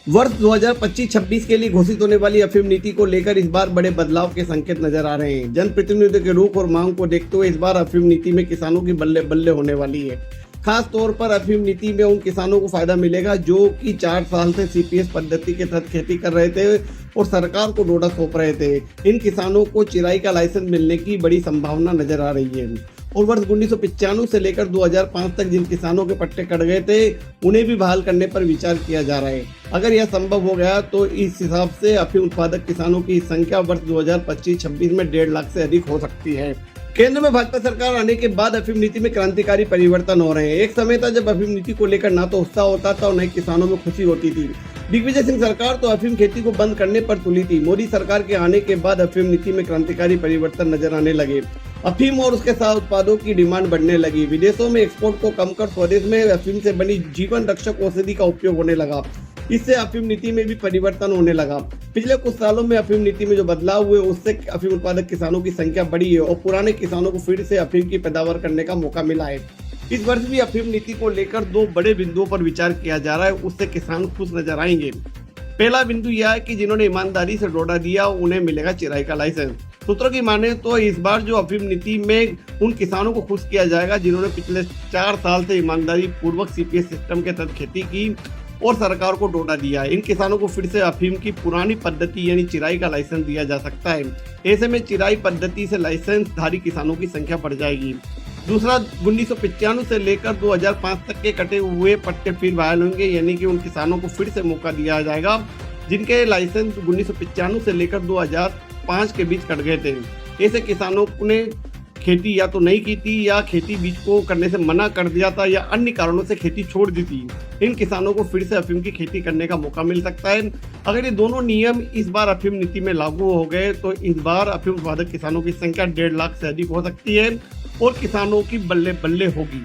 वर्ष 2025-26 के लिए घोषित होने वाली अफीम नीति को लेकर इस बार बड़े बदलाव के संकेत नजर आ रहे हैं। जनप्रतिनिधियों के रुख और मांग को देखते हुए इस बार अफीम नीति में किसानों की बल्ले बल्ले होने वाली है। खास तौर पर अफीम नीति में उन किसानों को फायदा मिलेगा जो कि 4 साल से सीपीएस पद्धति के तहत खेती कर रहे थे और सरकार को डोडा सौंप रहे थे। इन किसानों को चिराई का लाइसेंस मिलने की बड़ी संभावना नजर आ रही है। और वर्ष 1995 से लेकर 2005 तक जिन किसानों के पट्टे कट गए थे उन्हें भी बहाल करने पर विचार किया जा रहा है। अगर यह संभव हो गया तो इस हिसाब से अफीम उत्पादक किसानों की संख्या वर्ष 2025-26 में 1.5 लाख से अधिक हो सकती है। केंद्र में भाजपा सरकार आने के बाद अफीम नीति में क्रांतिकारी परिवर्तन हो रहे हैं। एक समय था जब अफीम नीति को लेकर ना तो उत्साह होता था और न ही किसानों में खुशी होती थी। दिग्विजय सिंह सरकार तो अफीम खेती को बंद करने पर तुली थी। मोदी सरकार के आने के बाद अफीम नीति में क्रांतिकारी परिवर्तन नजर आने लगे। अफीम और उसके साथ उत्पादों की डिमांड बढ़ने लगी। विदेशों में एक्सपोर्ट को कम कर स्वदेश में अफीम से बनी जीवन रक्षक औषधि का उपयोग होने लगा। इससे अफीम नीति में भी परिवर्तन होने लगा। पिछले कुछ सालों में अफीम नीति में जो बदलाव हुए उससे अफीम उत्पादक किसानों की संख्या बढ़ी है और पुराने किसानों को फिर से अफीम की पैदावार करने का मौका मिला है। इस वर्ष भी अफीम नीति को लेकर 2 बड़े बिंदुओं पर विचार किया जा रहा है, उससे किसान खुश नजर आएंगे। पहला बिंदु यह है कि जिन्होंने ईमानदारी से डोडा दिया उन्हें मिलेगा चिराई का लाइसेंस। सूत्रों की माने तो इस बार जो अफीम नीति में उन किसानों को खुश किया जाएगा जिन्होंने पिछले 4 साल से ईमानदारी पूर्वक सीपीएस सिस्टम के तहत खेती की और सरकार को डोडा दिया है। इन किसानों को फिर से अफीम की पुरानी पद्धति यानी चिराई का लाइसेंस दिया जा सकता है। ऐसे में चिराई पद्धति से लाइसेंस धारी किसानों की संख्या बढ़ जाएगी। दूसरा, 1995 से लेकर 2005 तक के कटे हुए पट्टे फिर बहाल होंगे, यानी कि उन किसानों को फिर से मौका दिया जाएगा जिनके लाइसेंस 1995 से लेकर 2005 के बीच कट गए थे। ऐसे किसानों ने खेती या तो नहीं की थी या खेती बीज को करने से मना कर दिया था या अन्य कारणों से खेती छोड़ दी थी। इन किसानों को फिर से अफीम की खेती करने का मौका मिल सकता है। अगर ये दोनों नियम इस बार अफीम नीति में लागू हो गए तो इस बार अफीम उत्पादक किसानों की संख्या 1.5 लाख से अधिक हो सकती है और किसानों की बल्ले बल्ले होगी।